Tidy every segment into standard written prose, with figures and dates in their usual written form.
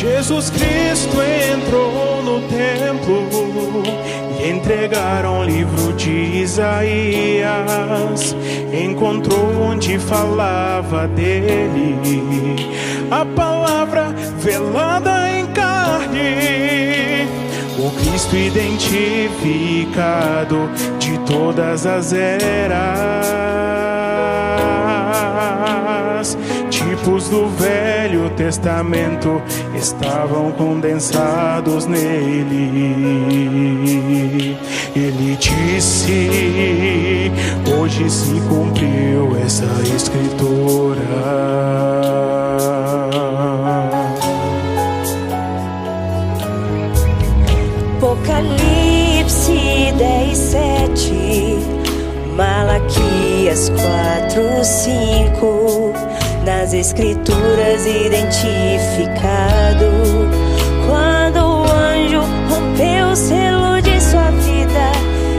Jesus Cristo entrou no templo e entregaram o livro de Isaías. Encontrou onde falava dele a palavra velada em carne, o Cristo identificado de todas as eras. Tipos do Velho Testamento estavam condensados nele. Ele disse: hoje se cumpriu essa escritura. Apocalipse 10:7, Malaquias 4:5, nas escrituras identificado. Quando o anjo rompeu o selo de sua vida,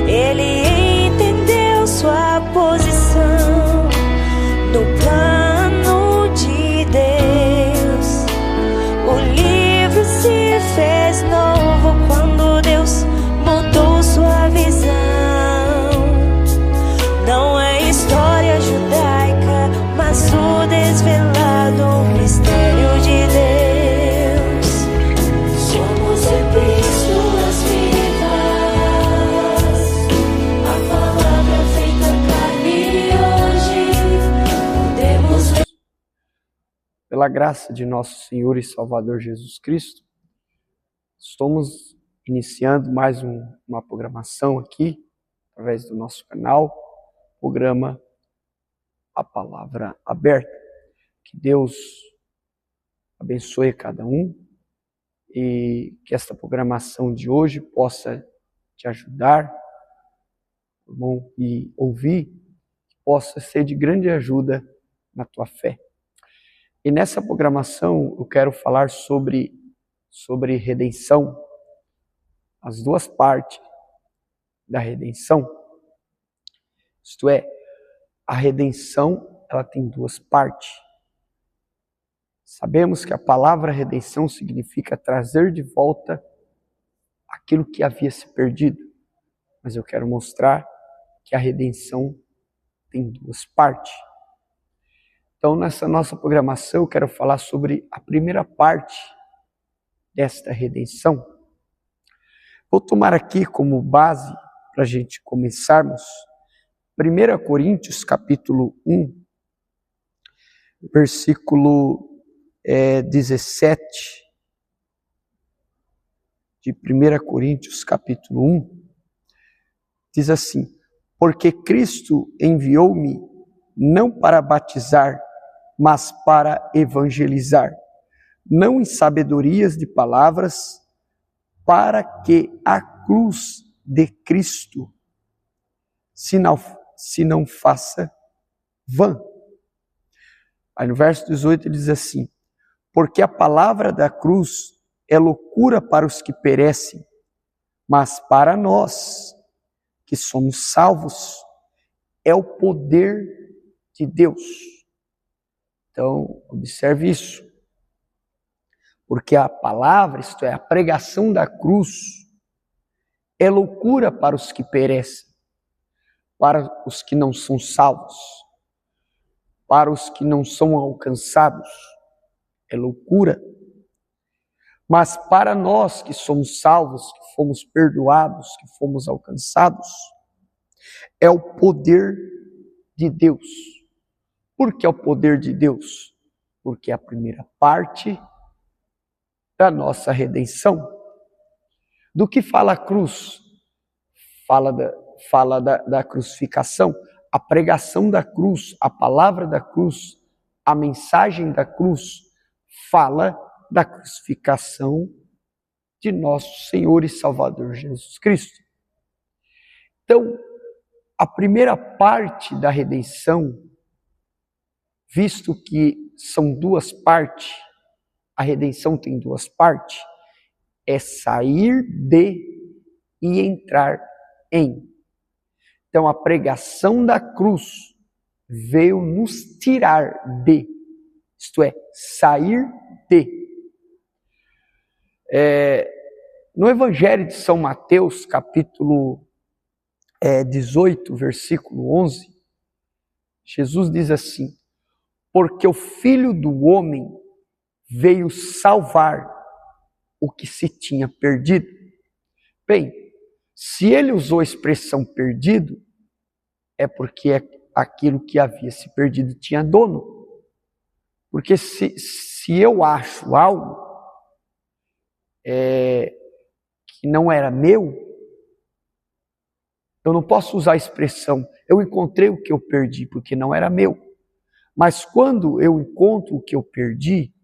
ele entendeu sua posição no plano de Deus. O livro se fez novo quando Deus mudou sua visão. Não é história judaica, mas o desvelado mistério de Deus. Somos epístolas vivas, a palavra feita carne, hoje podemos ver. Pela graça de nosso Senhor e Salvador Jesus Cristo, estamos iniciando mais uma programação aqui, através do nosso canal, programa A Palavra Aberta. Que Deus abençoe cada um e que esta programação de hoje possa te ajudar, irmão, e ouvir, possa ser de grande ajuda na tua fé. E nessa programação eu quero falar sobre redenção, as duas partes da redenção. Isto é, a redenção, ela tem duas partes. Sabemos que a palavra redenção significa trazer de volta aquilo que havia se perdido. Mas eu quero mostrar que a redenção tem duas partes. Então, nessa nossa programação, eu quero falar sobre a primeira parte desta redenção. Vou tomar aqui como base, para a gente começarmos, 1 Coríntios capítulo 1, versículo 17, de 1 Coríntios capítulo 1, diz assim: porque Cristo enviou-me não para batizar, mas para evangelizar, não em sabedorias de palavras, para que a cruz de Cristo se não faça vã. Aí no verso 18 ele diz assim: porque a palavra da cruz é loucura para os que perecem, mas para nós que somos salvos é o poder de Deus. Então, observe isso. Porque a palavra, isto é, a pregação da cruz, é loucura para os que perecem, para os que não são salvos, para os que não são alcançados. É loucura. Mas para nós que somos salvos, que fomos perdoados, que fomos alcançados, é o poder de Deus. Por que é o poder de Deus? Porque é a primeira parte da nossa redenção. Do que fala a cruz? Fala da crucificação. A pregação da cruz, a palavra da cruz, a mensagem da cruz fala da crucificação de nosso Senhor e Salvador Jesus Cristo. Então, a primeira parte da redenção, visto que são duas partes, a redenção tem duas partes, é sair de e entrar em. Então, a pregação da cruz veio nos tirar de, isto é, sair de. No Evangelho de São Mateus, capítulo 18, versículo 11, Jesus diz assim: porque o Filho do Homem veio salvar o que se tinha perdido. Bem, se ele usou a expressão perdido, é porque aquilo que havia se perdido tinha dono. Porque se eu acho algo que não era meu, eu não posso usar a expressão eu encontrei o que eu perdi, porque não era meu. Mas quando eu encontro o que eu perdi,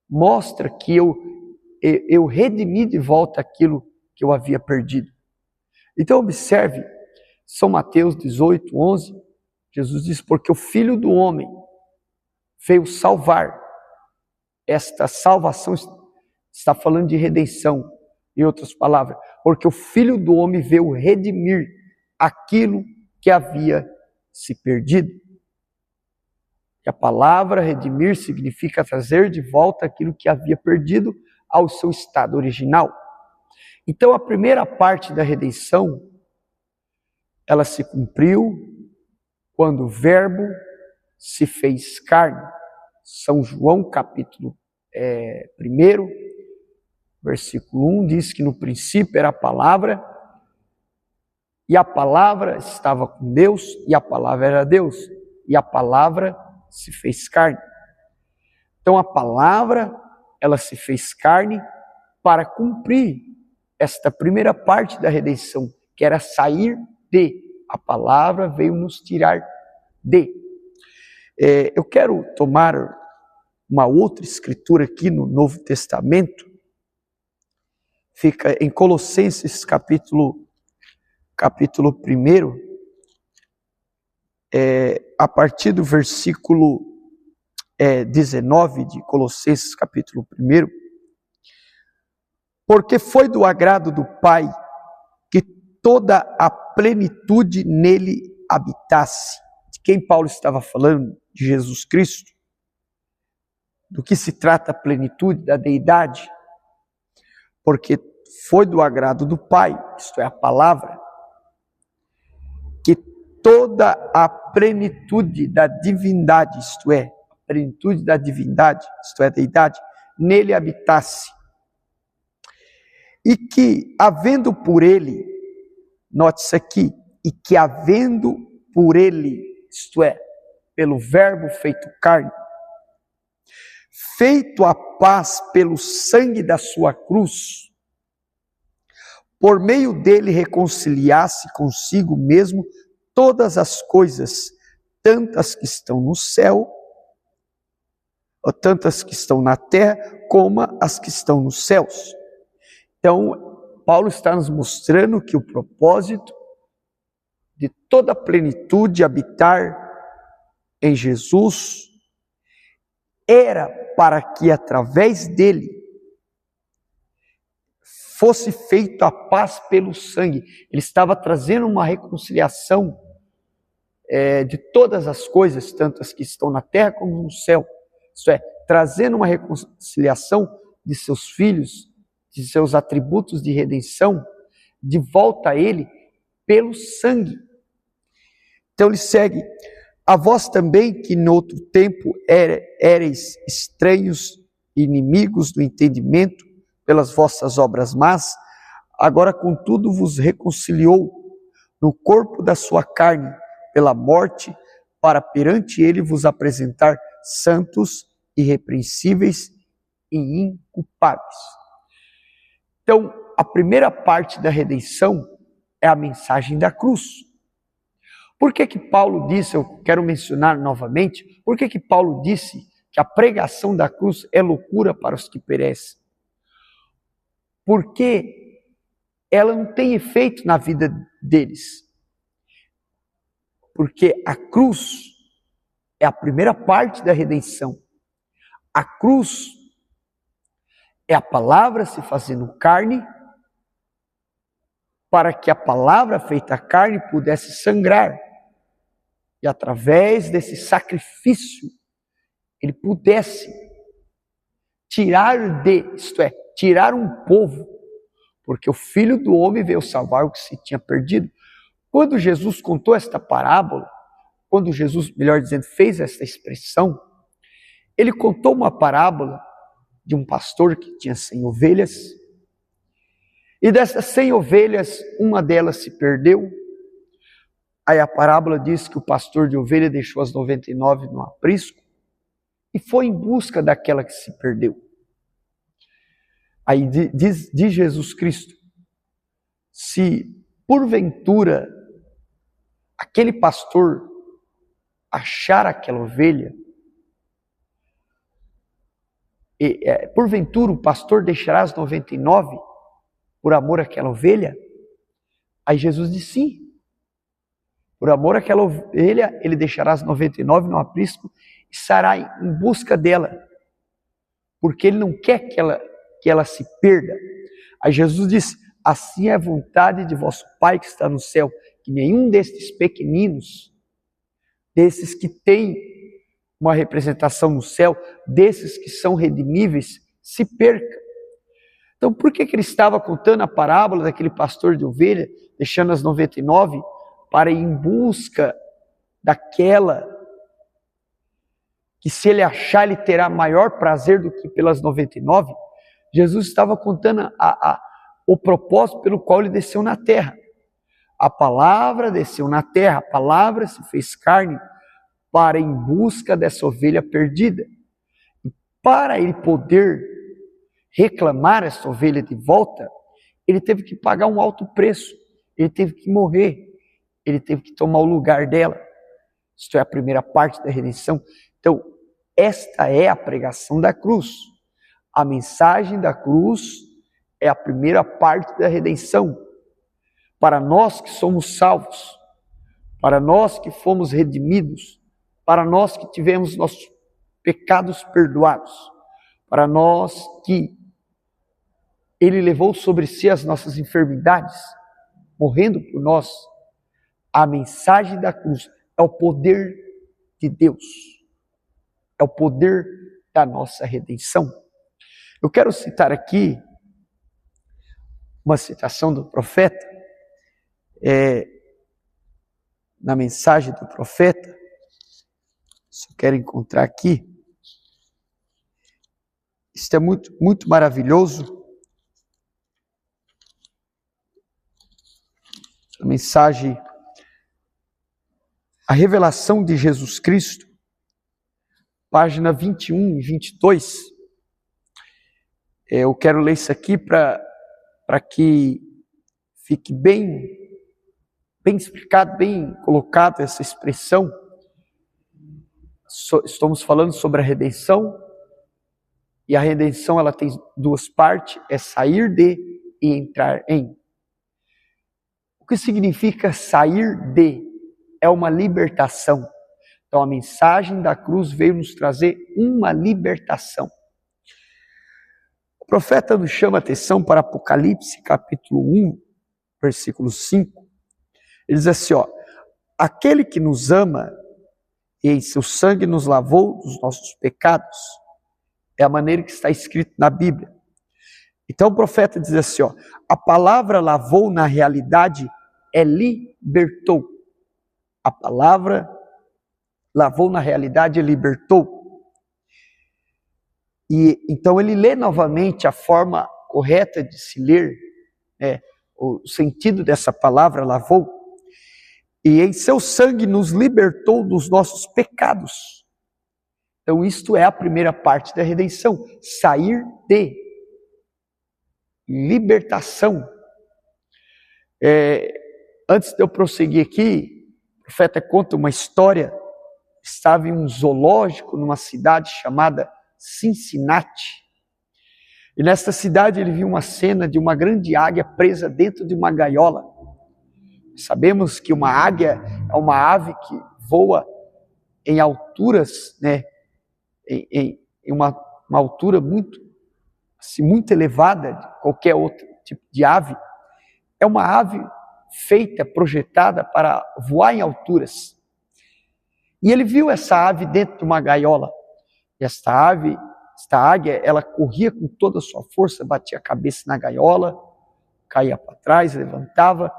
mostra que eu redimi de volta aquilo que eu havia perdido. Então observe, São Mateus 18, 11, Jesus diz, porque o Filho do Homem veio salvar. Esta salvação está falando de redenção, em outras palavras, porque o Filho do Homem veio redimir aquilo que havia se perdido. E a palavra redimir significa trazer de volta aquilo que havia perdido ao seu estado original. Então a primeira parte da redenção, ela se cumpriu quando o Verbo se fez carne. São João capítulo 1, versículo 1, diz que no princípio era a palavra, e a palavra estava com Deus, e a palavra era Deus, e a palavra se fez carne. Então a palavra, ela se fez carne para cumprir esta primeira parte da redenção, que era sair de. A palavra veio nos tirar de. Eu quero tomar uma outra escritura aqui no Novo Testamento, fica em Colossenses capítulo 1, a partir do versículo 19 de Colossenses capítulo 1, porque foi do agrado do Pai que toda a plenitude nele habitasse. De quem Paulo estava falando? De Jesus Cristo. Do que se trata a plenitude da deidade? Porque foi do agrado do Pai, isto é, a palavra, que toda a plenitude da divindade, isto é, a plenitude da divindade, isto é, a deidade, nele habitasse. E que, havendo por ele, note-se aqui, e que havendo por ele, isto é, pelo Verbo feito carne, feito a paz pelo sangue da sua cruz, por meio dele reconciliasse consigo mesmo todas as coisas, tantas que estão no céu, ou tantas que estão na terra, como as que estão nos céus. Então, Paulo está nos mostrando que o propósito de toda a plenitude habitar em Jesus era para que através dele fosse feita a paz pelo sangue. Ele estava trazendo uma reconciliação de todas as coisas, tanto as que estão na terra como no céu. Isso é, trazendo uma reconciliação de seus filhos, de seus atributos de redenção, de volta a ele pelo sangue. Então ele segue: a vós também que no outro tempo éreis estranhos, inimigos do entendimento, pelas vossas obras más, agora contudo vos reconciliou no corpo da sua carne, pela morte, para perante ele vos apresentar santos, irrepreensíveis e inculpáveis. Então, a primeira parte da redenção é a mensagem da cruz. Por que que Paulo disse, eu quero mencionar novamente, por que que Paulo disse que a pregação da cruz é loucura para os que perecem? Porque ela não tem efeito na vida deles. Porque a cruz é a primeira parte da redenção. A cruz é a palavra se fazendo carne, para que a palavra feita carne pudesse sangrar. E através desse sacrifício, ele pudesse isto é, tirar um povo, porque o Filho do Homem veio salvar o que se tinha perdido. Quando Jesus contou esta parábola, quando Jesus, melhor dizendo, fez esta expressão, ele contou uma parábola de um pastor que tinha 100 ovelhas, e dessas 100 ovelhas, uma delas se perdeu. Aí a parábola diz que o pastor de ovelha deixou as 99 no aprisco e foi em busca daquela que se perdeu. Aí diz Jesus Cristo, se porventura aquele pastor achar aquela ovelha, porventura o pastor deixará as 99 por amor àquela ovelha? Aí Jesus disse sim. Por amor àquela ovelha, ele deixará as 99 no aprisco e sairá em busca dela, porque ele não quer que ela se perda. Aí Jesus disse, assim é a vontade de vosso Pai que está no céu, que nenhum destes pequeninos, desses que têm uma representação no céu, desses que são redimíveis, se perca. Então, por que ele estava contando a parábola daquele pastor de ovelha, deixando as 99, para ir em busca daquela que, se ele achar, ele terá maior prazer do que pelas 99? Jesus estava contando o propósito pelo qual ele desceu na terra. A palavra desceu na terra, a palavra se fez carne para ir em busca dessa ovelha perdida. E para ele poder reclamar essa ovelha de volta, ele teve que pagar um alto preço, ele teve que morrer, ele teve que tomar o lugar dela. Isto é a primeira parte da redenção. Então, esta é a pregação da cruz. A mensagem da cruz é a primeira parte da redenção. Para nós que somos salvos, para nós que fomos redimidos, para nós que tivemos nossos pecados perdoados, para nós que Ele levou sobre si as nossas enfermidades, morrendo por nós. A mensagem da cruz é o poder de Deus, é o poder da nossa redenção. Eu quero citar aqui uma citação do profeta, na mensagem do profeta, se eu quero encontrar aqui, isso é muito, muito maravilhoso. A mensagem, a revelação de Jesus Cristo, página 21 e 22. Eu quero ler isso aqui para que fique bem explicado, bem colocado essa expressão. Estamos falando sobre a redenção, e a redenção ela tem duas partes, é sair de e entrar em. O que significa sair de? É uma libertação. Então a mensagem da cruz veio nos trazer uma libertação. O profeta nos chama a atenção para Apocalipse capítulo 1, versículo 5. Ele diz assim, aquele que nos ama e em seu sangue nos lavou dos nossos pecados. É a maneira que está escrito na Bíblia. Então o profeta diz assim, a palavra lavou na realidade é libertou. A palavra lavou na realidade é libertou. E então ele lê novamente a forma correta de se ler, o sentido dessa palavra lavou. E em seu sangue nos libertou dos nossos pecados. Então isto é a primeira parte da redenção, sair de, libertação. Antes de eu prosseguir aqui, o profeta conta uma história. Estava em um zoológico numa cidade chamada Cincinnati. E nesta cidade ele viu uma cena de uma grande águia presa dentro de uma gaiola. Sabemos que uma águia é uma ave que voa em alturas, em uma altura muito elevada de qualquer outro tipo de ave. É uma ave feita, projetada para voar em alturas. E ele viu essa ave dentro de uma gaiola. E esta ave esta águia, ela corria com toda a sua força, batia a cabeça na gaiola, caía para trás, levantava,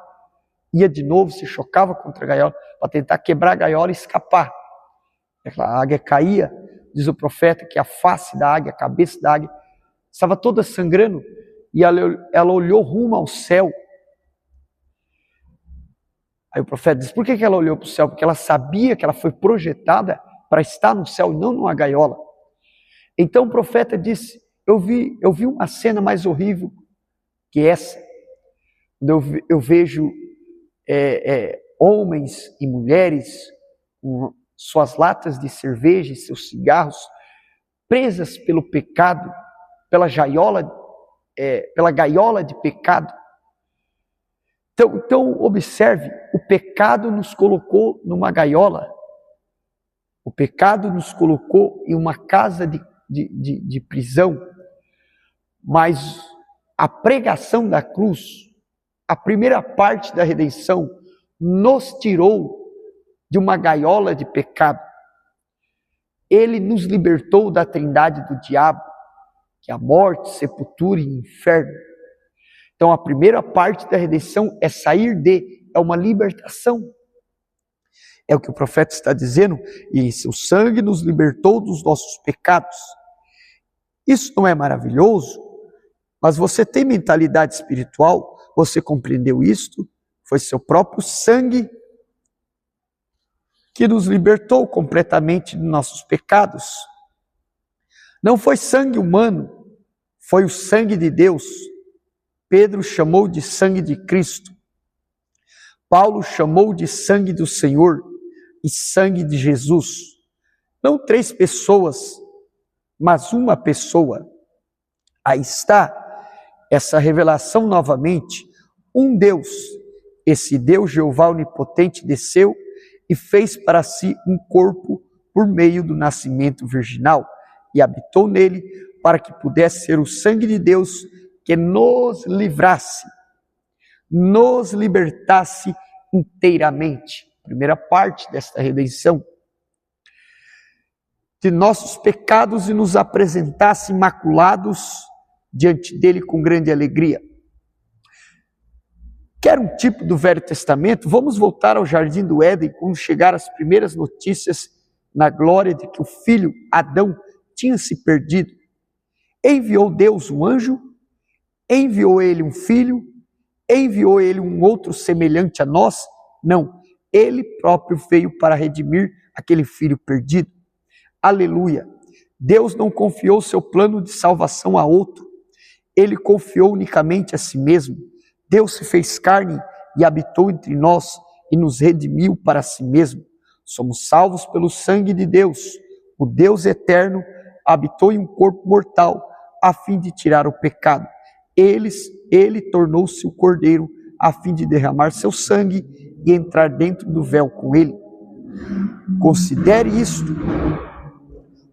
ia de novo, se chocava contra a gaiola, para tentar quebrar a gaiola e escapar. A águia caía, diz o profeta, que a face da águia, a cabeça da águia, estava toda sangrando, e ela olhou rumo ao céu. Aí o profeta diz, por que ela olhou para o céu? Porque ela sabia que ela foi projetada para estar no céu e não numa gaiola. Então o profeta disse, eu vi uma cena mais horrível que essa. Eu vejo homens e mulheres com suas latas de cerveja e seus cigarros presas pelo pecado, pela gaiola de pecado. Então observe, o pecado nos colocou numa gaiola, o pecado nos colocou em uma casa de prisão, mas a pregação da cruz, a primeira parte da redenção, nos tirou de uma gaiola de pecado. Ele nos libertou da trindade do diabo, que é a morte, sepultura e inferno. Então a primeira parte da redenção é sair é uma libertação. É o que o profeta está dizendo, e em seu sangue nos libertou dos nossos pecados. Isso não é maravilhoso? Mas você tem mentalidade espiritual, você compreendeu isto? Foi seu próprio sangue que nos libertou completamente dos nossos pecados. Não foi sangue humano, foi o sangue de Deus. Pedro chamou de sangue de Cristo. Paulo chamou de sangue do Senhor e sangue de Jesus. Não 3 pessoas, mas uma pessoa. Aí está essa revelação novamente. Um Deus, esse Deus Jeová onipotente desceu e fez para si um corpo por meio do nascimento virginal e habitou nele para que pudesse ser o sangue de Deus que nos livrasse, nos libertasse inteiramente. Primeira parte desta redenção. De nossos pecados e nos apresentasse imaculados diante dele com grande alegria. Quer um tipo do Velho Testamento? Vamos voltar ao Jardim do Éden, quando chegaram as primeiras notícias na glória de que o filho Adão tinha se perdido. Enviou Deus um anjo, enviou ele um filho, enviou ele um outro semelhante a nós? Não, ele próprio veio para redimir aquele filho perdido. Aleluia! Deus não confiou seu plano de salvação a outro, ele confiou unicamente a si mesmo. Deus se fez carne e habitou entre nós e nos redimiu para si mesmo. Somos salvos pelo sangue de Deus. O Deus eterno habitou em um corpo mortal a fim de tirar o pecado. Ele tornou-se o cordeiro a fim de derramar seu sangue e entrar dentro do véu com ele. Considere isto.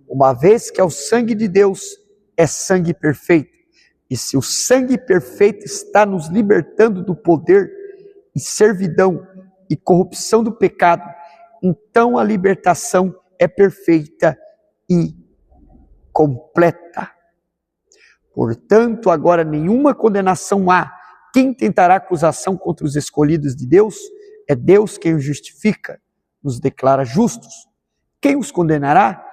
Uma vez que é o sangue de Deus, é sangue perfeito. E se o sangue perfeito está nos libertando do poder e servidão e corrupção do pecado, então a libertação é perfeita e completa. Portanto, agora nenhuma condenação há. Quem tentará acusação contra os escolhidos de Deus? É Deus quem os justifica, nos declara justos. Quem os condenará?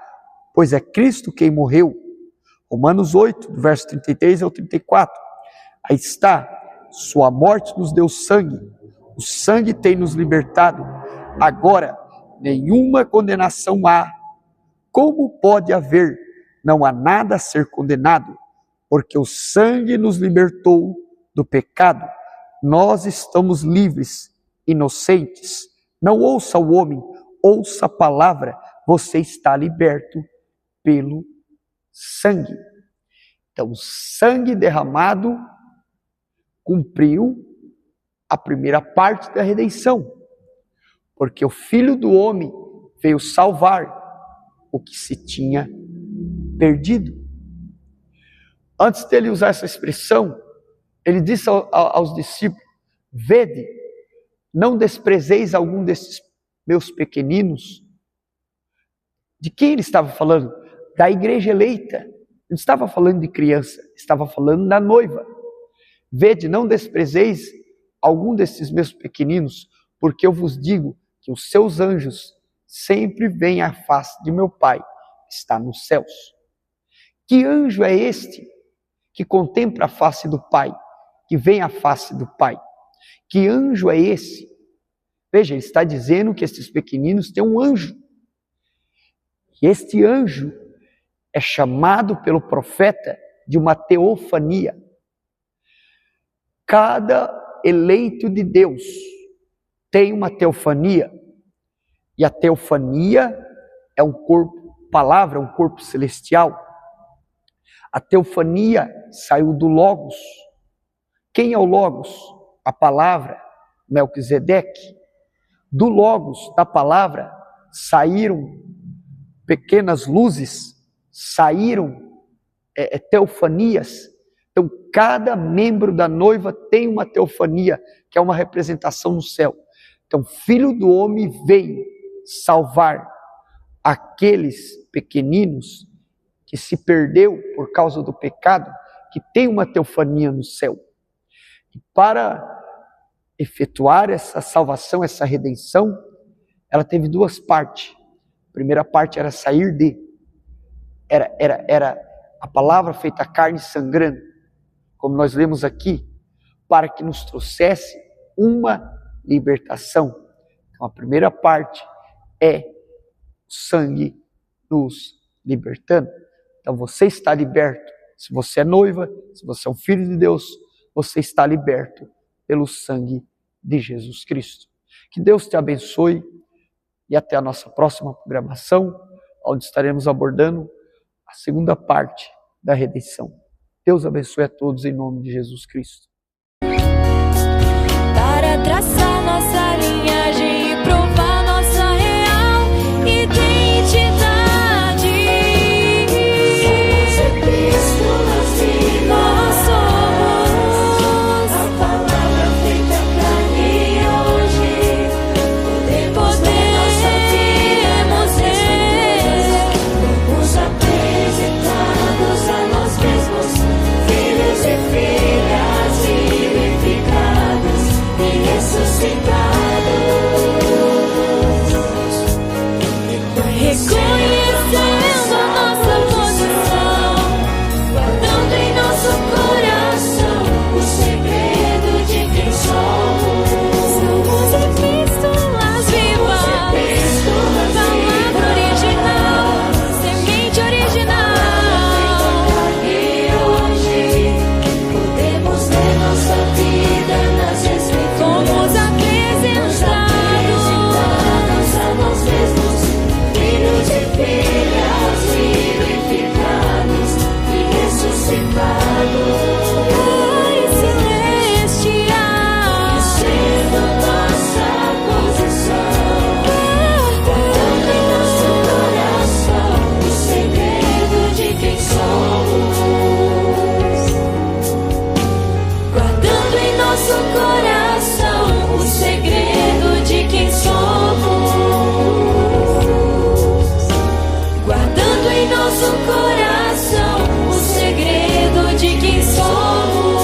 Pois é Cristo quem morreu. Romanos 8, do verso 33 ao 34. Aí está, sua morte nos deu sangue, o sangue tem nos libertado. Agora, nenhuma condenação há. Como pode haver? Não há nada a ser condenado, porque o sangue nos libertou do pecado. Nós estamos livres, inocentes. Não ouça o homem, ouça a palavra. Você está liberto pelo sangue. Então, o sangue derramado cumpriu a primeira parte da redenção, porque o Filho do Homem veio salvar o que se tinha perdido. Antes dele usar essa expressão, ele disse aos discípulos: vede, não desprezeis algum desses meus pequeninos. De quem ele estava falando? Da igreja eleita, Não estava falando de criança, estava falando da noiva. Vede, não desprezeis algum desses meus pequeninos, porque eu vos digo que os seus anjos sempre veem a face de meu Pai, que está nos céus. Que anjo é este que contempla a face do Pai, que vem a face do Pai? Que anjo é esse? Veja, ele está dizendo que esses pequeninos têm um anjo. E este anjo é chamado pelo profeta de uma teofania. Cada eleito de Deus tem uma teofania. E a teofania é um corpo, palavra, um corpo celestial. A teofania saiu do Logos. Quem é o Logos? A palavra, Melquisedeque. Do Logos, da palavra, saíram pequenas luzes, saíram teofanias. Então, cada membro da noiva tem uma teofania, que é uma representação no céu. Então, Filho do Homem veio salvar aqueles pequeninos que se perdeu por causa do pecado, que tem uma teofania no céu. E para efetuar essa salvação, essa redenção, ela teve duas partes. A primeira parte era sair de, era a palavra feita carne sangrando, como nós lemos aqui, para que nos trouxesse uma libertação. Então a primeira parte é o sangue nos libertando. Então você está liberto. Se você é noiva, se você é um filho de Deus, você está liberto pelo sangue de Jesus Cristo. Que Deus te abençoe e até a nossa próxima programação, onde estaremos abordando a segunda parte da redenção. Deus abençoe a todos em nome de Jesus Cristo. Para traçar nossa linhagem e provar nossa real identidade. Somos epístolas vivas. Nós somos a palavra feita carne hoje. Podemos nos apresentados a nós mesmos, filhos e filhas vivificados e ressuscitados. Reconhecendo a nossa posição, guardando em nosso coração o segredo de quem somos. Somos epístolas vivas, palavra original, semente original. E hoje podemos ver nossa vida nas escrituras. Fomos apresentados a nós mesmos, filhos e filhas vivificados e ressuscitados. Pai celestial, sendo nossa posição, guardando em nosso coração o segredo de quem somos. Guardando em nosso coração o segredo de quem somos. Guardando em nosso coração o segredo de quem somos.